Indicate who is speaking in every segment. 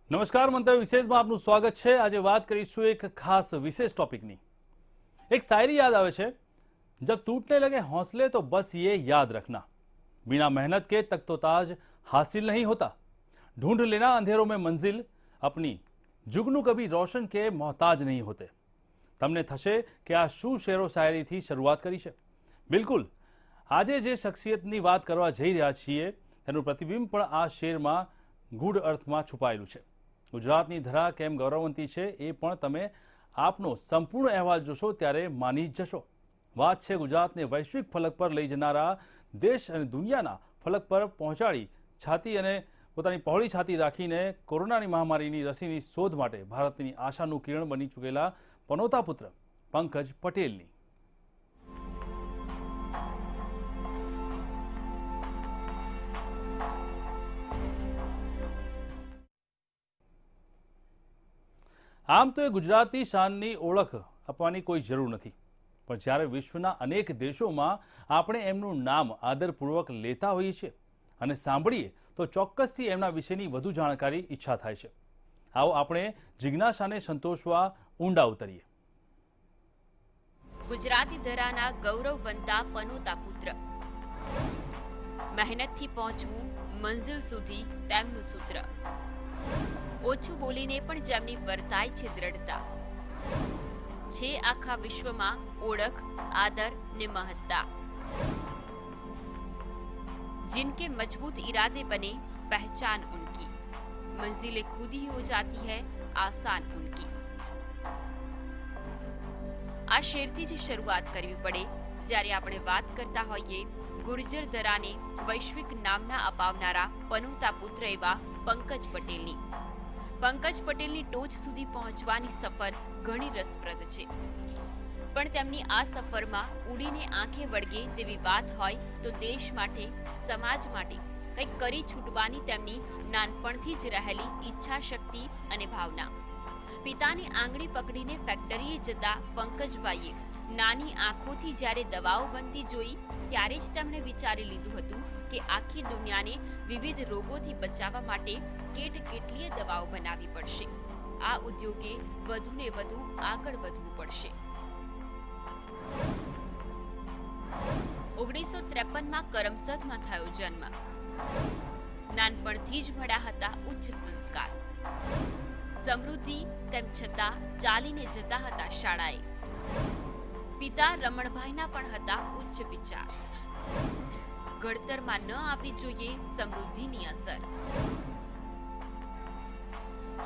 Speaker 1: નમસ્કાર, મંતવ્ય વિશેષમાં આપનું સ્વાગત છે। આજે વાત કરીશું એક ખાસ વિશેષ ટોપિકની। એક શાયરી યાદ આવે છે, जब टूटने लगे हौसले तो बस ये याद रखना, बिना मेहनत के तक तो ताज हासिल नहीं होता, ढूंढ लेना अंधेरों में मंजिल अपनी, जुगनू कभी रोशन के मोहताज नहीं होते। તમને થશે કે આ શું શેરો શાયરીથી શરૂઆત કરી છે। બિલકુલ, આજે જે શખ્સિયતની વાત કરવા જઈ રહ્યા છીએ તેનું પ્રતિબિંબ પણ આ શેરમાં ગૂઢ અર્થમાં છુપાયેલું છે। ગુજરાતની ધરા કેમ ગૌરવવંતી છે એ પણ તમે આપનો સંપૂર્ણ અહેવાલ જોશો ત્યારે માની જ જશો। વાત છે ગુજરાતને વૈશ્વિક ફલક પર લઈ જનારા, દેશ અને દુનિયાના ફલક પર પહોંચાડી છાતી અને પોતાની પહોળી છાતી રાખીને કોરોનાની મહામારીની રસીની શોધ માટે ભારતની આશાનું કિરણ બની ચૂકેલા પનોતા પુત્ર પંકજ પટેલની। આમ તો એ ગુજરાતી શાનની ઓળખ આપવાની કોઈ જરૂર નથી, પણ જ્યારે વિશ્વના અનેક દેશોમાં આપણે એમનું નામ આદરપૂર્વક લેતા હોઈએ છીએ અને સાંભળીએ તો ચોક્કસથી એમના વિશેની વધુ જાણકારી ઈચ્છા થાય છે। આવો આપણે જિજ્ઞાસાને સંતોષવા ઊંડા ઉતરીએ।
Speaker 2: ગુજરાતી ધરાના ગૌરવવંતા પનોતા પુત્ર, મહેનતથી પહોંચવું મંઝિલ સુધી તેમનું સૂત્ર, ઓછું બોલીને પણ જેમની વર્તાય છે દ્રઢતા, છે આખા વિશ્વમાં ઓળખ, આદર ને મહત્તા, जिनके मजबूत इरादे बने पहचान उनकी, मंजिलें खुद ही हो जाती है आसान उनकी। આ શેરથી જ શરૂઆત કરવી પડે જ્યારે આપણે વાત કરતા હોઈએ ગુર્જર ધરાને વૈશ્વિક નામના અપાવનારા પનોતા પુત્ર એવા પંકજ પટેલની। પંકજ પટેલની ટોચ સુધી પહોંચવાની સફર ઘણી રસપ્રદ છે, પણ તેમની આ સફરમાં ઉડીને આંખે વળગે તેવી વાત હોય તો દેશ માટે, સમાજ માટે કંઈક કરી છૂટવાની તેમની નાનપણથી જ રહેલી ઈચ્છા શક્તિ અને ભાવના। પિતાની આંગળી પકડીને ફેક્ટરીએ જતા પંકજભાઈએ નાની આંખોથી જ્યારે દવાઓ બનતી જોઈ ત્યારે જ તેમણે વિચારી લીધું હતું કે આખી દુનિયાને વિવિધ રોગોથી બચાવવા માટે કેટલીય દવાઓ બનાવવી પડશે। આ ઉદ્યોગે વધુને વધુ આગળ વધવું પડશે। 1953માં કરમસદમાં થયો જન્મ। નાનપણથી જ મળ્યા હતા ઉચ્ચ સંસ્કાર, સમૃદ્ધિ તેમ છતાં ચાલીને જતા હતા શાળાએ। પિતા રમણભાઈના પણ હતા ઉચ્ચ વિચાર, ઘડતરમાં ન આવવી જોઈએ સમૃદ્ધિની અસર,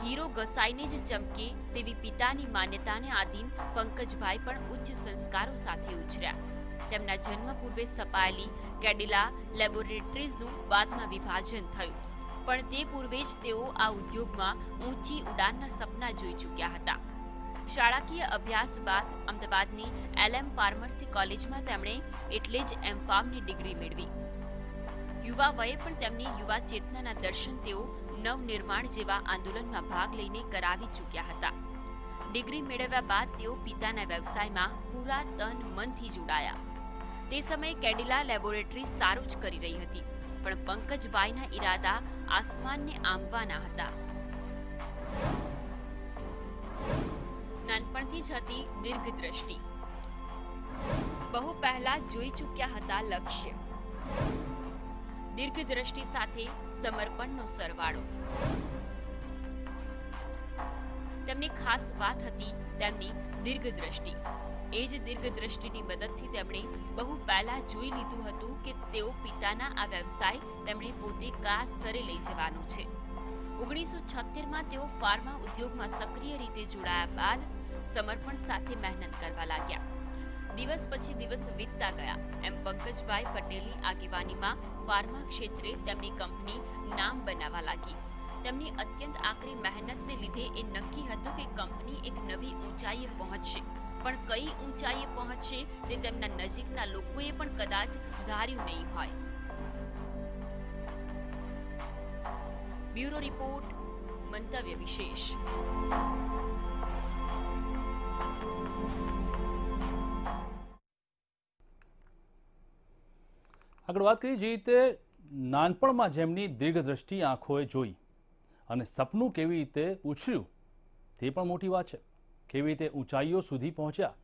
Speaker 2: હીરો ઘસાઈને જ ચમકે તેવી પિતાની માન્યતાને આધીન પંકજભાઈ પણ ઉચ્ચ સંસ્કારો સાથે ઉછર્યા। તેમના જન્મ પૂર્વે સ્થપાયેલી કેડિલા લેબોરેટરીઝનું બાદમાં વિભાજન થયું, પણ તે પૂર્વે જ તેઓ આ ઉદ્યોગમાં ઊંચી ઉડાનના સપના જોઈ ચૂક્યા હતા। શાળાકીય અભ્યાસ બાદ અમદાવાદની LM ફાર્મસી કોલેજમાં તેમણે એટલે જ M.Pharmની ડિગ્રી મેળવી। યુવા વયે પણ તેમની યુવા ચેતનાના દર્શન તેઓ નવનિર્માણ જેવા આંદોલનમાં ભાગ લઈને કરાવી ચૂક્યા હતા। ડિગ્રી મેળવ્યા બાદ તેઓ પિતાના વ્યવસાયમાં પૂરા તન મનથી જોડાયા। તે સમયે કેડિલા લેબોરેટરી સારું જ કરી રહી હતી, પણ પંકજભાઈના ઈરાદા આસમાનને આંબવાના હતા। નાનપણથી જ હતી દીર્ઘદ્રષ્ટિ, બહુ પહેલા જોઈ ચૂક્યા હતા લક્ષ્ય। દીર્ઘદ્રષ્ટિ સાથે સમર્પણનો સરવાળો તેમની ખાસ વાત હતી તેમની દીર્ઘદ્રષ્ટિ। એ જ દીર્ઘદ્રષ્ટિની મદદથી તેમણે બહુ પહેલા જોઈ લીધું હતું કે તેઓ પિતાના આ વ્યવસાય તેમણે પોતે કયા સ્તરે લઈ જવાનું છે। 1976માં તેઓ ફાર્મા ઉદ્યોગમાં સક્રિય રીતે જોડાયા બાદ સમર્પણ સાથે મહેનત કરવા લાગ્યા। દિવસ પછી દિવસ વીતતા ગયા એમ પંકજભાઈ પટેલની આગેવાનીમાં ફાર્મા ક્ષેત્રે તેમની કંપની નામ બનાવવા લાગી। તેમની અત્યંત આકરી મહેનતને લીધે એ નક્કી હતું કે કંપની એક નવી ઊંચાઈએ પહોંચશે, પણ કઈ ઊંચાઈએ પહોંચશે તે તેમના નજીકના લોકોએ પણ કદાચ ધાર્યું નહીં હોય। બ્યુરો રિપોર્ટ, મંતવ્ય વિશેષ।
Speaker 1: આગળ વાત કરીએ જે રીતે નાનપણમાં જેમની દીર્ઘદ્રષ્ટિ આંખોએ જોઈ અને સપનું કેવી રીતે ઉછર્યું તે પણ મોટી વાત છે. કેવી રીતે ઊંચાઈઓ સુધી પહોંચ્યા,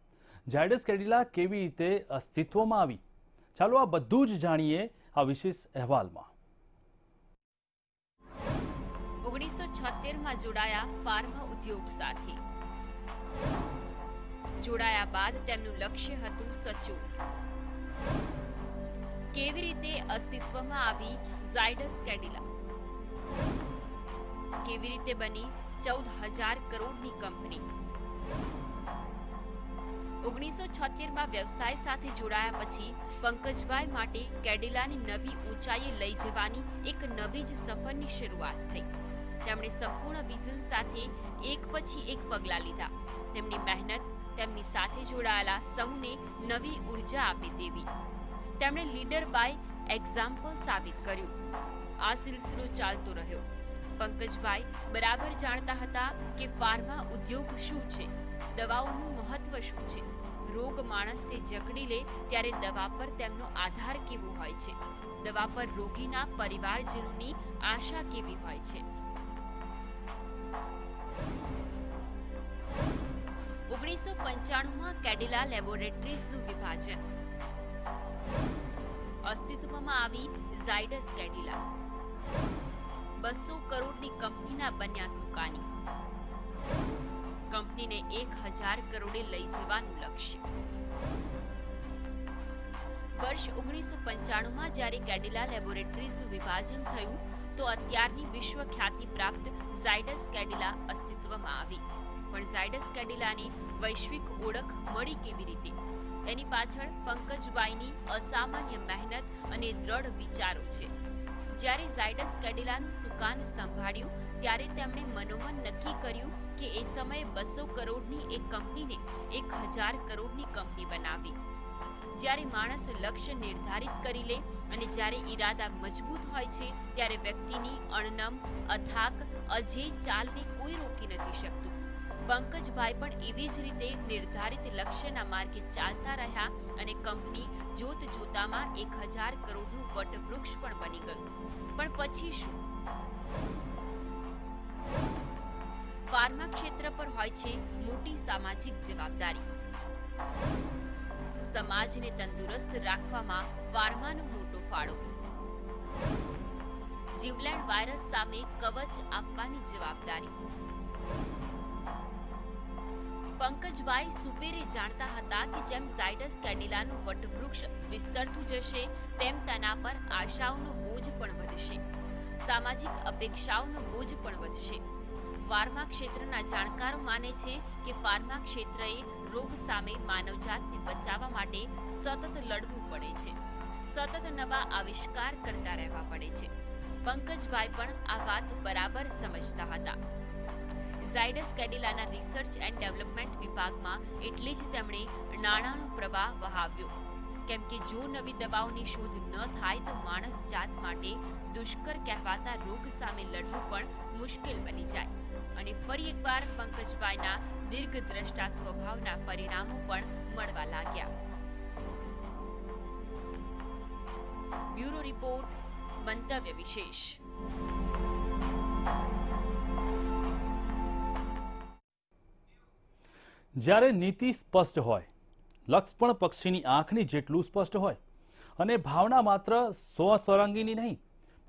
Speaker 1: ઝાયડસ કેડિલા કેવી રીતે અસ્તિત્વમાં આવી, ચાલો આ બધું જ જાણીએ આ વિશેષ અહેવાલમાં.
Speaker 2: 1976માં જોડાયા ફાર્મા ઉદ્યોગ સાથે. જોડાયા બાદ તેમનું લક્ષ્ય હતું સચોટ. કેવી રીતે અસ્તિત્વમાં આવી ઝાયડસ કેડિલા? કેવી રીતે બની 14,000 કરોડની કંપની? 1976માં વ્યવસાય સાથે જોડાયા પછી પંકજભાઈ માટે કેડિલાની નવી ઊંચાઈએ લઈ જવાની એક નવી જ સફરની શરૂઆત થઈ. તેમણે સંપૂર્ણ વિઝન સાથે એક પછી એક પગલાં લીધા. તેમની મહેનત તેમની સાથે જોડાયેલા સૌને નવી ઉર્જા આપે તેવી. તેમણે લીડર બાય એક્ઝામ્પલ સાબિત કર્યું. આ સિલસિલો ચાલતો રહ્યો. પંકજભાઈ બરાબર જાણતા હતા કે ફાર્મા ઉદ્યોગ શું છે, દવાઓનું મહત્વ શું છે, રોગ માણસને જકડી લે ત્યારે દવા પર તેમનો આધાર કેવો હોય છે, દવા પર રોગીના પરિવારજનોની આશા કેવી હોય છે. 1995માં કેડિલા લેબોરેટરીઝનું વિભાજન. અસ્તિત્વમાં આવી ઝાયડસ કેડિલા. 200 કરોડની કંપનીના બન્યા સુકાની. કંપનીને 1,000 કરોડે લઈ જવાનું લક્ષ્ય. વર્ષ 1995માં જ્યારે કેડિલા લેબોરેટરીઝનું વિભાજન થયું તો અત્યારની વિશ્વ ખ્યાતિ પ્રાપ્ત ઝાયડસ કેડિલા અસ્તિત્વમાં આવી. પણ ઝાયડસ કેડિલાની વૈશ્વિક ઓળખ મળી કેવી રીતે? તેની પાછળ પંકજભાઈની અસામાન્ય મહેનત અને દ્રઢ વિચારો છે. જ્યારે ઝાયડસ કેડિલાનું સુકાન સંભાળ્યું ત્યારે તેમણે મનોમન નક્કી કર્યું કે એ સમયે 200 કરોડની એક કંપનીને 1,000 કરોડની કંપની બનાવવી. જ્યારે માણસ લક્ષ્ય નિર્ધારિત કરી લે અને જ્યારે ઈરાદા મજબૂત હોય છે ત્યારે વ્યક્તિની અણનમ, અથાક, અજેય ચાલને કોઈ રોકી નથી શકતું. પંકજભાઈ પણ એવી જ રીતે નિર્ધારિત લક્ષ્યના માર્ગે ચાલતા રહ્યા અને કંપની જોત જોતામાં 1,000 કરોડનું વટવૃક્ષ પણ બની ગયું. પણ પછી શું? ફાર્મા ક્ષેત્ર પર હોય છે મોટી સામાજિક જવાબદારી. સમાજને તંદુરસ્ત રાખવામાં ફાર્માનો મોટો ફાળો. જીવલેણ વાયરસ સામે કવચ આપવાની જવાબદારી. પંકજભાઈ સુપેરે જાણતા હતા કે જેમ ઝાયડસ કેડિલાનું વટવૃક્ષ વિસ્તરતું જશે તેમ તેના પર આશાઓનો બોજ પણ વધશે, સામાજિક અપેક્ષાઓનો બોજ પણ વધશે. ફાર્મા ક્ષેત્રના જાણકારો માને છે કે ફાર્મા ક્ષેત્રએ રોગ સામે માનવજાતને બચાવવા માટે સતત લડવું પડે છે, સતત નવા આવિષ્કાર કરતા રહેવા પડે છે. પંકજભાઈ પણ આ વાત બરાબર સમજતા હતા. ઝાયડસ કેડિલાના રિસર્ચ એન્ડ ડેવલપમેન્ટ વિભાગમાં એટલે જ તેમણે નાણાંનો પ્રવાહ વહાવ્યો. કેમ કે જો નવી દવાઓની શોધ ન થાય તો માણસ જાત માટે દુષ્કર કહેવાતા રોગ સામે લડવું પણ મુશ્કેલ બની જાય. અને ફરી એકવાર પંકજભાઈના દીર્ઘદ્રષ્ટા સ્વભાવના પરિણામો પણ મળવા લાગ્યા. બ્યુરો રિપોર્ટ, મંતવ્ય વિશેષ.
Speaker 1: જ્યારે નીતિ સ્પષ્ટ હોય, લક્ષ્ય પણ પક્ષીની આંખની જેટલું સ્પષ્ટ હોય અને ભાવના માત્ર સ્વસર્વાંગીની નહીં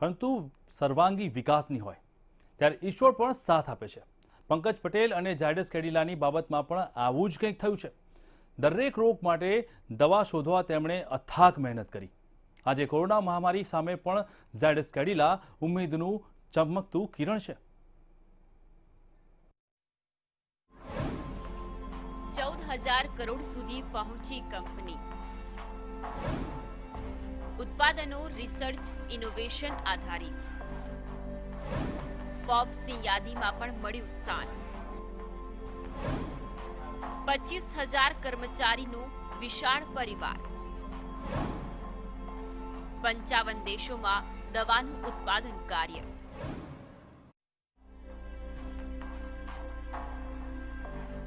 Speaker 1: પરંતુ સર્વાંગી વિકાસની હોય, ત્યારે ઈશ્વર પણ સાથ આપે છે. પંકજ પટેલ અને ઝાયડસ કેડિલાની બાબતમાં પણ આવું જ કંઈક થયું છે. દરેક રોગ માટે દવા શોધવા તેમણે અથાગ મહેનત કરી. આજે કોરોના મહામારી સામે પણ ઝાયડસ કેડિલા ઉમ્મીદનું ચમકતું કિરણ છે.
Speaker 2: 14,000 કરોડ સુધી પહોંચી કંપની. ઉત્પાદનો રિસર્ચ ઇનોવેશન આધારિત. ફોર્બ્સની યાદીમાં પણ મળ્યું સ્થાન. 25,000 કર્મચારીનો વિશાળ પરિવાર. 55 દેશોમાં દવાનું ઉત્પાદન કાર્ય.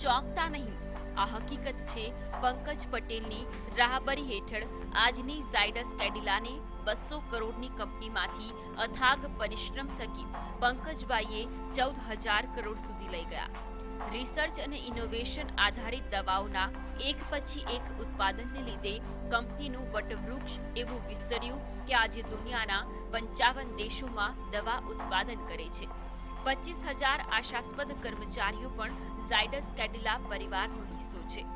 Speaker 2: ચોંકતા નહીં, આ હકીકત છે પંકજ પટેલની રાહબરી હેઠળ આજની ઝાયડસ કેડિલાને 200 કરોડની કંપનીમાંથી અથાગ પરિશ્રમ થકી પંકજભાઈએ 14,000 કરોડ સુધી લઈ ગયા. રિસર્ચ અને ઇનોવેશન આધારિત દવાઓના એક પછી એક ઉત્પાદનને લીધે કંપનીનું વટવૃક્ષ એવું વિસ્તર્યું કે આજે દુનિયાના 55 દેશોમાં દવા ઉત્પાદન કરે છે. 25,000 આશાસ્પદ કર્મચારીઓ પણ ઝાયડસ કેડિલા પરિવારનો હિસ્સો છે.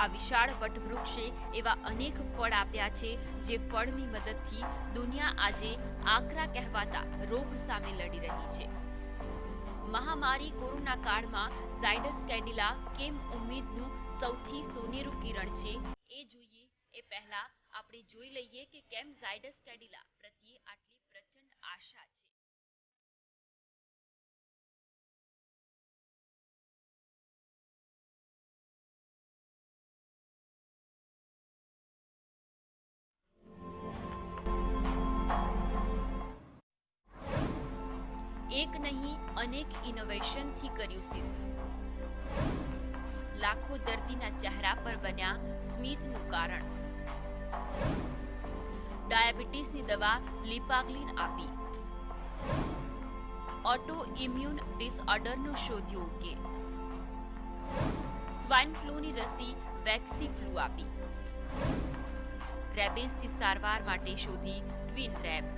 Speaker 2: આ વિશાળ વટવૃક્ષે એવા અનેક ફળ આપ્યા છે જે ફળની મદદથી દુનિયા આજે આકરા કહેવાતા રોગ સામે લડી રહી છે. મહામારી કોરોના કાળમાં ઝાયડસ કેડિલા કેમ ઉમ્મીદનું સૌથી સોનેરું કિરણ છે એ જોઈએ એ પહેલા આપણે જોઈ લઈએ કે કેમ ઝાયડસ કેડિલા પ્રત્યે આટલી પ્રચંડ આશા છે. એક નહીં અનેક ઇનોવેશનથી કર્યું સિદ્ધ. લાખો દર્દીના ચહેરા પર બન્યા સ્મિતનું કારણ. ડાયાબિટીસની દવા લિપાગ્લિન આપી. ઓટો ઇમ્યુન ડિસઓર્ડરનો શોધ્યો ઉકેલ. સ્વાઇન ફ્લૂની રસી વેક્સીફ્લુ આપી. રેબિસની સારવાર માટે શોધી ટ્વિન રેબ.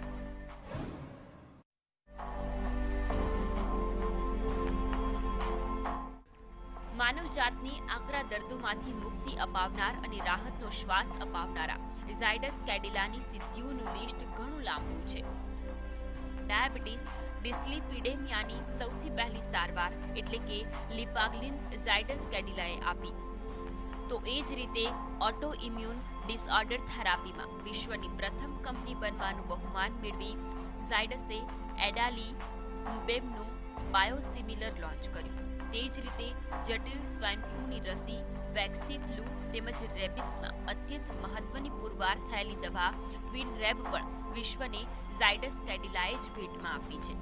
Speaker 2: માનવજાતની આકરા દર્દોમાંથી મુક્તિ અપાવનાર અને રાહતનો શ્વાસ અપાવનારા ઝાયડસ કેડિલાની સિદ્ધિઓનું લિસ્ટ ઘણું લાંબુ છે. ડાયાબિટીસ ડિસ્લિપિડેમિયાની સૌથી પહેલી સારવાર એટલે કે લિપાગ્લિન ઝાયડસ કેડિલાએ આપી. તો એ જ રીતે ઓટો ઇમ્યુન ડિસઓર્ડર થેરાપીમાં વિશ્વની પ્રથમ કંપની બનવાનું બહુમાન મેળવી ઝાયડસે એડાલીનુબેમનું બાયોસિમિલર લોન્ચ કર્યું. તે જ રીતે જટિલ સ્વાઇન ફ્લૂની રસી વેક્સીફ્લુ તેમજ રેબિસમાં અત્યંત મહત્વની પુરવાર થયેલી દવા ટ્વિન રેબ પણ વિશ્વને ઝાયડસ કેડિલાએ જ ભેટમાં આપી છે.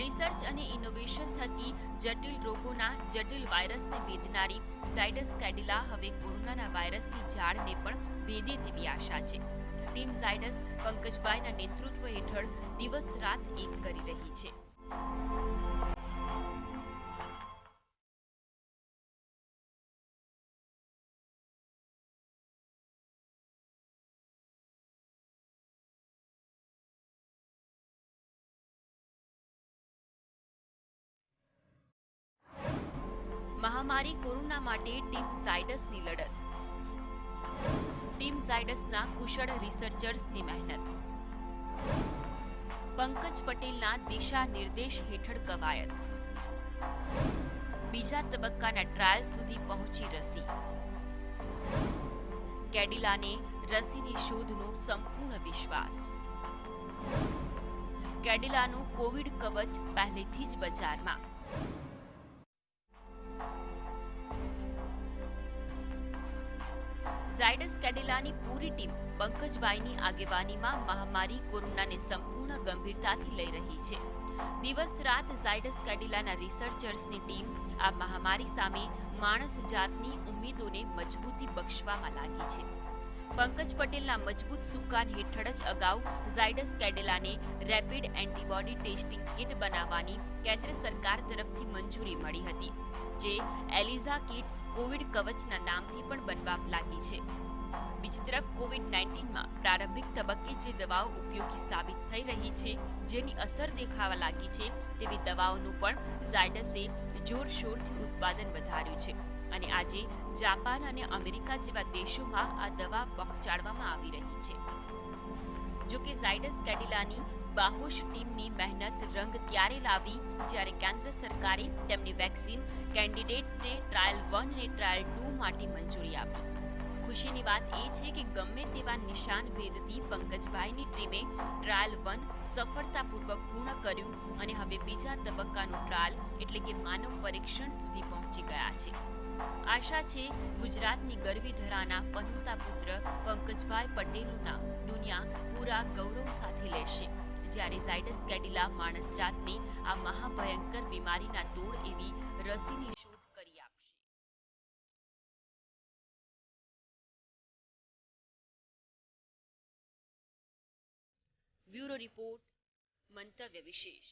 Speaker 2: રિસર્ચ અને ઇનોવેશન થકી જટિલ રોગોના જટિલ વાયરસને ભેદનારી ઝાયડસ કેડિલા હવે કોરોનાના વાયરસની ઝાડને પણ ભેદે તેવી આશા છે. ટીમ ઝાયડસ પંકજભાઈના નેતૃત્વ હેઠળ દિવસ રાત એક કરી રહી છે. મહામારી કોરોના માટે ટીમ ઝાયડસની લડત. ટીમ ઝાયડસના કુશળ રિસર્ચર્સની મહેનત. પંકજ પટેલના દિશા નિર્દેશ હેઠળ કવાયત. બીજા તબક્કાના ટ્રાયલ સુધી પહોંચી રસી. કેડિલાને રસીની શોધનો સંપૂર્ણ વિશ્વાસ. કેડિલાનું કોવિડ કવચ પહેલેથી જ બજારમાં. ઝાયડસ કેડિલાની પૂરી ટીમ પંકજભાઈની આગેવાનીમાં મહામારી કોરોનાને સંપૂર્ણ ગંભીરતાથી લઈ રહી છે. દિવસ રાત ઝાયડસ કેડિલાના રિસર્ચર્સની ટીમ આ મહામારી સામે માણસ જાતની ઉમ્મીદોને મજબૂતી બક્ષવામાં લાગી છે. પંકજ પટેલના મજબૂત સુકાન હેઠળ જ અગાઉ ઝાયડસ કેડિલાને રેપિડ એન્ટીબોડી ટેસ્ટિંગ કિટ બનાવવાની કેન્દ્ર સરકાર તરફથી મંજૂરી મળી હતી, જે એલિઝા કિટ કોવિડ કવચના નામથી પણ બનવા લાગી છે. બીજી તરફ કોવિડ-19માં પ્રારંભિક તબક્કે જે દવાઓ ઉપયોગી સાબિત થઈ રહી છે, જેની અસર દેખાવા લાગી છે, તેવી દવાઓનું પણ ઝાયડસે જોરશોરથી ઉત્પાદન વધાર્યું છે અને આજે જાપાન અને અમેરિકા જેવા દેશોમાં આ દવા પહોંચાડવામાં આવી રહી છે. જોકે ઝાયડસ કેડિલાની બાહોશ ટીમની મહેનત રંગ ત્યારે લાવી જ્યારે કેન્દ્ર સરકારે તેમની વેક્સિન કેન્ડિડેટને ટ્રાયલ 1 અને ટ્રાયલ 2 માટે મંજૂરી આપી. ખુશીની વાત એ છે કે ગમે તેવા નિશાન ભેદથી પંકજભાઈની ટીમે ટ્રાયલ 1 સફળતાપૂર્વક પૂર્ણ કર્યું અને હવે બીજા તબક્કાનું ટ્રાયલ એટલે કે માનવ પરીક્ષણ સુધી પહોંચી ગયા છે. આશા છે ગુજરાતની ગરવી ધરાના પનોતા પુત્ર પંકજભાઈ પટેલનું નામ દુનિયા પૂરા ગૌરવ સાથે લેશે, જ્યારે ઝાયડસ કેડિલા માણસ જાતની આ મહાભયંકર બીમારીના તોડ એવી રસીની બ્યુરો રિપોર્ટ, મંતવ્ય વિશેષ.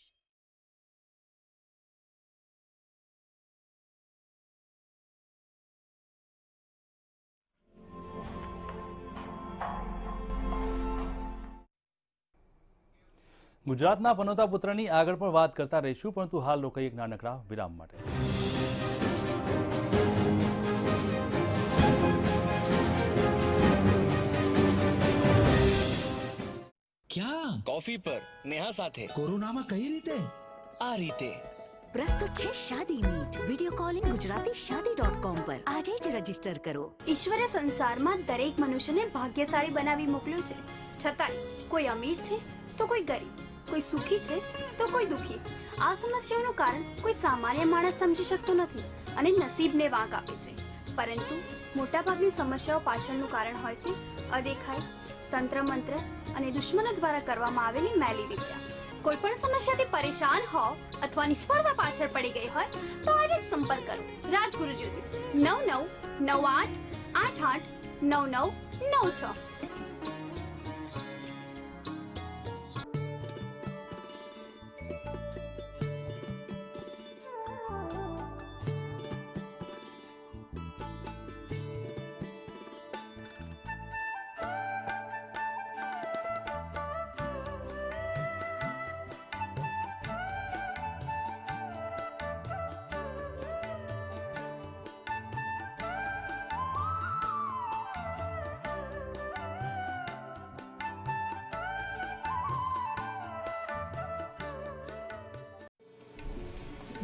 Speaker 1: ગુજરાતના પનોતા પુત્રની આગળ પણ વાત કરતા રહીશું, પરંતુ હાલ રોકાઈ એક નાનકડા વિરામ માટે.
Speaker 3: ક્યાં?
Speaker 4: કોફી પર નેહા સાથે.
Speaker 3: કોરોનામાં કઈ રીતે?
Speaker 4: આ રીતે.
Speaker 5: પ્રસ્તુત છે શાદી મીટ. વિડિયો કોલિંગ ગુજરાતી શાદી.com પર આજે જ રજીસ્ટર કરો.
Speaker 6: ઈશ્વરે સંસારમાં દરેક મનુષ્યને ભાગ્યશાળી બનાવી મોકલ્યો છે. છતાંય કોઈ અમીર છે તો કોઈ ગરીબ, કોઈ સુખી છે તો કોઈ દુઃખી. આ સમસ્યાઓનું કારણ કોઈ સામાન્ય માણસ સમજી શકતો નથી અને નસીબને વાંક આપે છે. પરંતુ મોટાભાગની સમસ્યાઓ પાછળનું કારણ હોય છે અદેખાઈ, તંત્ર મંત્ર અને દુશ્મનો દ્વારા કરવામાં આવેલી મેલી વિદ્યા. કોઈ પણ સમસ્યાથી પરેશાન હો અથવા નિષ્ફળતા પાછળ પડી ગઈ હોય તો આજે જ સંપર્ક કરો રાજગુરુ જ્યોતિષ 9998889996.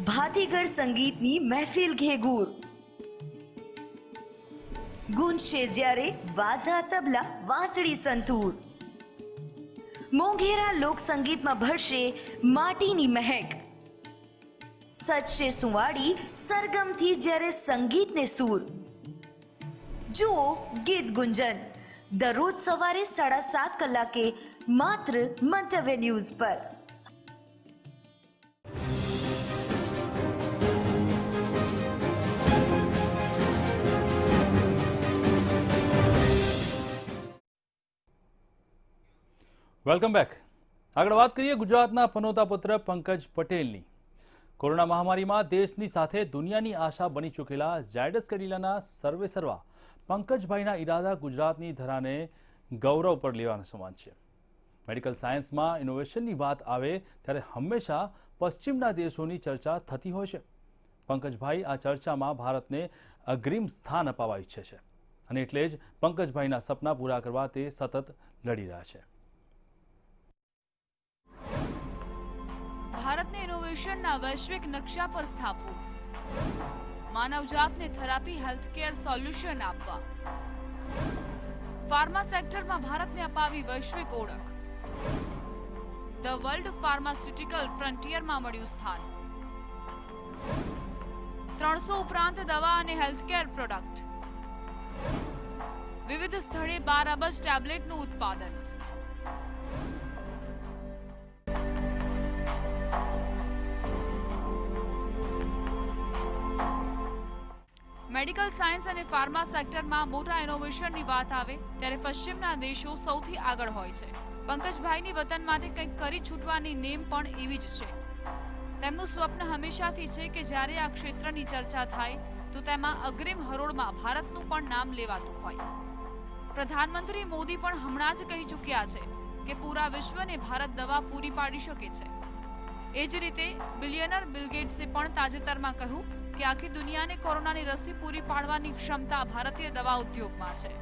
Speaker 7: ભાતીગળ સંગીતની મહેફિલ ઘેગુર ગુંજશે જ્યારે વાજા તબલા વાંસળી સંતૂર. મોંઘેરા લોક સંગીતમાં ભળશે માટીની મહેક. સજશે સુવાડી સરગમથી જ્યારે સંગીતને સૂર. જુઓ ગીત ગુંજન દરરોજ સવારે 7:30 કલાકે માત્ર મંતવ્ય ન્યૂઝ પર.
Speaker 1: Welcome back. આગળ વાત કરીએ ગુજરાતના પનોતા પુત્ર પંકજ પટેલની. કોરોના મહામારીમાં દેશની સાથે દુનિયાની આશા બની ચૂકેલા ઝાયડસ કેડિલાના સર્વેસર્વા પંકજભાઈના ઈરાદા ગુજરાતની ધરાને ગૌરવ પર લેવાના સમાન છે. મેડિકલ સાયન્સમાં ઇનોવેશનની વાત આવે ત્યારે હંમેશા પશ્ચિમના દેશોની ચર્ચા થતી હોય છે. પંકજભાઈ આ ચર્ચામાં ભારતને અગ્રીમ સ્થાન અપાવવા ઈચ્છે છે અને એટલે જ પંકજભાઈના સપના પૂરા કરવા તે સતત લડી રહ્યા છે.
Speaker 8: ભારતને ઇનોવેશનના વૈશ્વિક નકશા પર સ્થાપવું, માનવજાતને થેરાપી હેલ્થકેર સોલ્યુશન આપવા, ફાર્મા સેક્ટરમાં ભારતને અપાવી વૈશ્વિક ઓળખ, ધ વર્લ્ડ ફાર્માસ્યુટિકલ ફ્રન્ટિયરમાં મળ્યું સ્થાન, 300 ઉપરાંત દવા અને હેલ્થકેર પ્રોડક્ટ, વિવિધ સ્થળે 12 અબજ ટેબ્લેટનું ઉત્પાદન. મેડિકલ સાયન્સ અને ફાર્મા સેક્ટરમાં મોટા ઇનોવેશનની વાત આવે ત્યારે પશ્ચિમના દેશો સૌથી આગળ હોય છે. પંકજભાઈની વતન માટે કંઈક કરી છૂટવાની નેમ પણ એવી જ છે. તેમનું સ્વપ્ન હંમેશાથી છે કે જ્યારે આ ક્ષેત્રની ચર્ચા થાય તો તેમાં અગ્રીમ હરોળમાં ભારતનું પણ નામ લેવાતું હોય. પ્રધાનમંત્રી મોદી પણ હમણાં જ કહી ચૂક્યા છે કે પૂરા વિશ્વને ભારત દવા પૂરી પાડી શકે છે. એ જ રીતે બિલિયનર બિલ ગેટ્સે પણ તાજેતરમાં કહ્યું કે આખી દુનિયાને કોરોનાની રસી પૂરી પાડવાની ક્ષમતા ભારતીય દવા ઉદ્યોગમાં છે.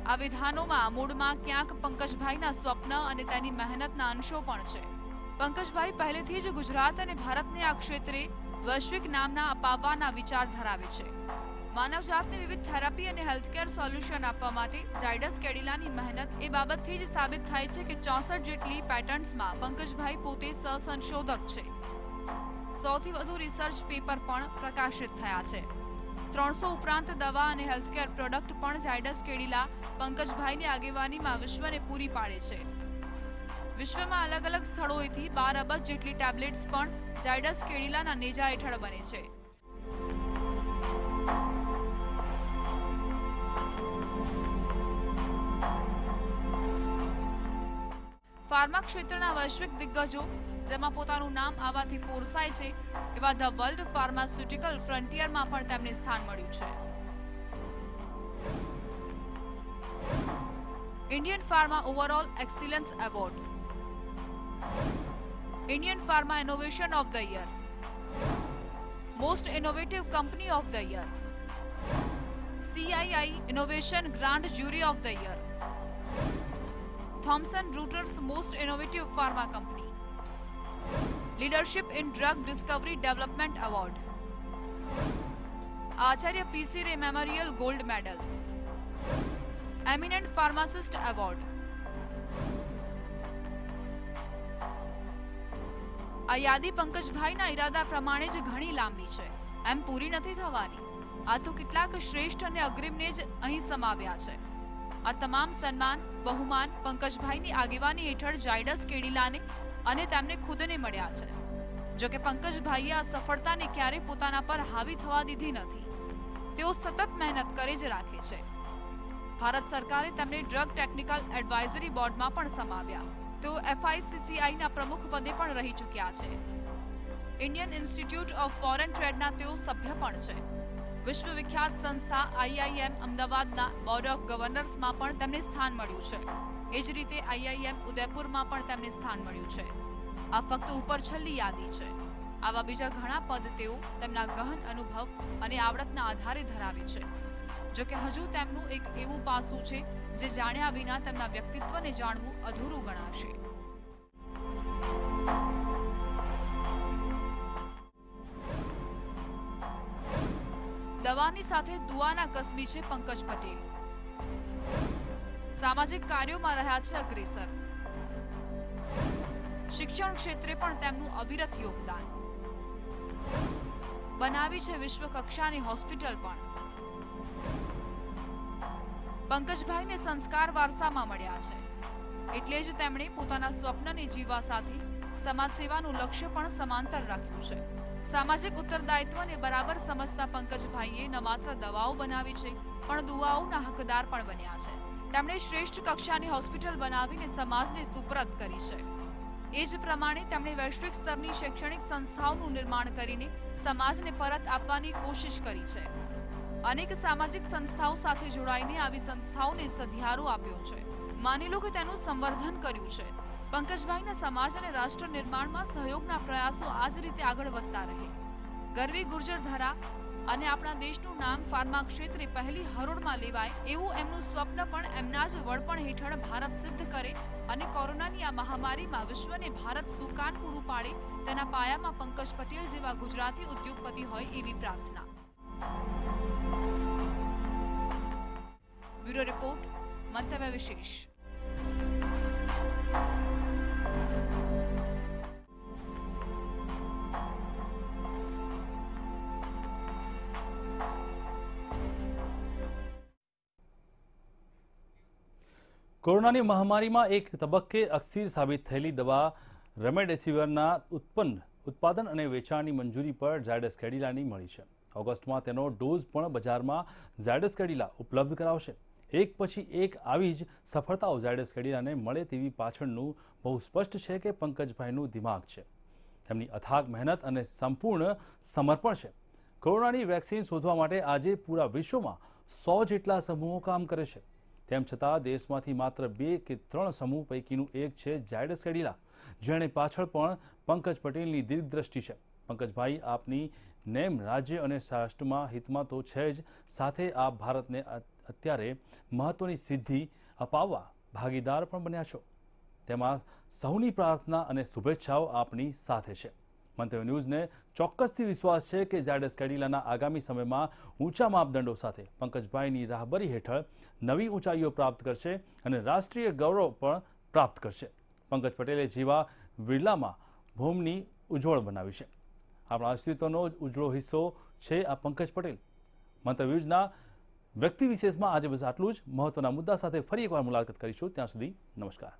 Speaker 8: આ વિધાનોમાં મૂળમાં ક્યાંક પંકજભાઈના સ્વપ્ન અને તેની મહેનતના અંશો પણ છે. પંકજભાઈ પહેલેથી જ ગુજરાત અને ભારતને આ ક્ષેત્રે વૈશ્વિક નામના અપાવવાના વિચાર ધરાવે છે. માનવજાતને વિવિધ થેરાપી અને હેલ્થકેર સોલ્યુશન આપવા માટે ઝાયડસ કેડિલાની મહેનત એ બાબતથી જ સાબિત થાય છે કે 64 જેટલી પેટન્ટ્સમાં પંકજભાઈ પોતે સહસંશોધક છે. 100 થી વધુ રિસર્ચ પેપર પણ પ્રકાશિત થયા છે. 300 ઉપરાંત દવા અને હેલ્થકેર પ્રોડક્ટ પણ ઝાયડસ કેડિલા પંકજભાઈની આગેવાનીમાં વિશ્વને પૂરી પાડે છે. વિશ્વમાં અલગ અલગ સ્થળોએથી 12 અબજ જેટલી ટેબ્લેટ્સ પણ ઝાયડસ કેડિલાના નેજા હેઠળ બને છે. ફાર્મા ક્ષેત્રના વૈશ્વિક દિગ્ગજો જેમાં પોતાનું નામ આવવાથી પોરસાય છે એવા ધ વર્લ્ડ ફાર્માસ્યુટિકલ ફ્રન્ટિયરમાં પણ તેમને સ્થાન મળ્યું છે. Indian pharma overall excellence award, Indian pharma innovation of the year, most innovative company of the year, CII innovation grand jury of the year, Thomson Reuters Most Innovative Pharma Company, Leadership in Drug Discovery Development Award, Acharya PC Ray Memorial Gold Medal, Eminent Pharmacist Award. આ યાદી પંકજભાઈના ઈરાદા પ્રમાણે જ ઘણી લાંબી છે, એમ પૂરી નથી થવાની. આ તો કેટલાક શ્રેષ્ઠ અને અગ્રીમને જ અહીં સમાવ્યા છે. આ તમામ સન્માન બહુમાન પંકજભાઈની આગેવાની હેઠળ ઝાયડસ કેડિલાને અને તેમને ખુદને મળ્યા છે. જો કે પંકજભાઈએ આ સફળતાને ક્યારેય પોતાના પર હાવી થવા દીધી નથી. તેઓ સતત મહેનત કરે જ રાખે છે. ભારત સરકારે તેમને ડ્રગ ટેકનિકલ એડવાઇઝરી બોર્ડમાં પણ સમાવ્યા. તેઓ FICCIના પ્રમુખ પદે પણ રહી ચૂક્યા છે. ઇન્ડિયન ઇન્સ્ટિટ્યૂટ ઓફ ફોરેન ટ્રેડના તેઓ સભ્ય પણ છે. વિશ્વવિખ્યાત સંસ્થા IIM અમદાવાદના બોર્ડ ઓફ ગવર્નર્સમાં પણ તેમને સ્થાન મળ્યું છે. એ જ રીતે IIM ઉદયપુરમાં પણ તેમને સ્થાન મળ્યું છે. આ ફક્ત ઉપર છેલ્લી યાદી છે. આવા બીજા ઘણા પદ તેઓ તેમના ગહન અનુભવ અને આવડતના આધારે ધરાવે છે. જો કે હજુ તેમનું એક એવું પાસું છે જે જાણ્યા વિના તેમના વ્યક્તિત્વને જાણવું અધૂરું ગણાશે. દવાની સાથે દુઆના કસબી છે પંકજ પટેલ. સામાજિક કાર્યોમાં રહ્યા છે અગ્રેસર. શિક્ષણ ક્ષેત્રે પણ તેમનું અવિરત યોગદાન. બનાવી છે વિશ્વ કક્ષાની હોસ્પિટલ પણ. પંકજભાઈને સંસ્કાર વારસામાં મળ્યા છે, એટલે જ તેમણે પોતાના સ્વપ્નને જીવવા સાથે સમાજ સેવાનું લક્ષ્ય પણ સમાંતર રાખ્યું છે. સામાજિક ઉત્તરદાયિત્વને બરાબર સમજતા પંકજભાઈએ ન માત્ર દવાઓ બનાવી છે પણ દુઆઓના હકદાર પણ બન્યા છે. તેમણે શ્રેષ્ઠ કક્ષાની હોસ્પિટલ બનાવીને સમાજને સુપ્રત કરી છે. એ જ પ્રમાણે તેમણે વૈશ્વિક સ્તરની શૈક્ષણિક સંસ્થાઓનું નિર્માણ કરીને સમાજને પરત આપવાની કોશિશ કરી છે. અનેક સામાજિક સંસ્થાઓ સાથે જોડાઈને આવી સંસ્થાઓને સધિયારો આપ્યો છે. માની લો કે તેનું સંવર્ધન કર્યું છે. પંકજભાઈના સમાજ અને રાષ્ટ્ર નિર્માણમાં સહયોગના પ્રયાસો આ જ રીતે આગળ વધતા રહે. ગરવી ગુર્જર ધરા અને આપણા દેશનું નામ ફાર્મા ક્ષેત્રે પહેલી હરોળમાં લેવાય એવું એમનું સ્વપ્ન પણ એમના જ વડપણ હેઠળ ભારત સિદ્ધ કરે અને કોરોનાની આ મહામારીમાં વિશ્વને ભારત સુકાન પૂરું પાડે તેના પાયામાં પંકજ પટેલ જેવા ગુજરાતી ઉદ્યોગપતિ હોય એવી પ્રાર્થના. બ્યુરો રિપોર્ટ, મંતવ્ય વિશેષ.
Speaker 1: કોરોનાની મહામારીમાં એક તબક્કે અકસીર સાબિત થયેલી દવા રેમડેસિવિરના ઉત્પાદન અને વેચાણની મંજૂરી પર ઝાયડસ કેડિલાની મળી છે. ઓગસ્ટમાં તેનો ડોઝ પણ બજારમાં ઝાયડસ કેડિલા ઉપલબ્ધ કરાવશે. એક પછી એક આવી જ સફળતાઓ ઝાયડસ કેડિલાને મળે તેવી પાછળનું બહુ સ્પષ્ટ છે કે પંકજભાઈનું દિમાગ છે, તેમની અથાગ મહેનત અને સંપૂર્ણ સમર્પણ છે. કોરોનાની વેક્સિન શોધવા માટે આજે પૂરા વિશ્વમાં 100 જેટલા સમૂહો કામ કરે છે. તેમ છતાં દેશમાંથી માત્ર 2 કે 3 સમૂહ પૈકીનું એક છે ઝાયડસ કેડિલા, જેણે પાછળ પણ પંકજ પટેલની દીર્ઘદ્રષ્ટિ છે. પંકજભાઈ, આપની નેમ રાજ્ય અને રાષ્ટ્રમાં હિતમાં તો છે જ, સાથે આપ ભારતને અત્યારે મહત્વની સિદ્ધિ અપાવવા ભાગીદાર પણ બન્યા છો. તેમાં સૌની પ્રાર્થના અને શુભેચ્છાઓ આપની સાથે છે. મંતવ્ય ન્યૂઝને ચોક્કસથી વિશ્વાસ છે કે ઝાયડસ કેડિલાના આગામી સમયમાં ઊંચા માપદંડો સાથે પંકજભાઈની રાહબરી હેઠળ નવી ઊંચાઈઓ પ્રાપ્ત કરશે અને રાષ્ટ્રીય ગૌરવ પણ પ્રાપ્ત કરશે. પંકજ પટેલે જેવા વિરલામાં ભૂમિની ઉજ્જવળ બનાવી છે. આપણા અસ્તિત્વનો ઉજળો હિસ્સો છે આ પંકજ પટેલ. મંતવ્ય ન્યૂઝના વ્યક્તિ વિશેષમાં આજે બસ આટલું જ. મહત્વના મુદ્દા સાથે ફરી એકવાર મુલાકાત કરીશું. ત્યાં સુધી નમસ્કાર.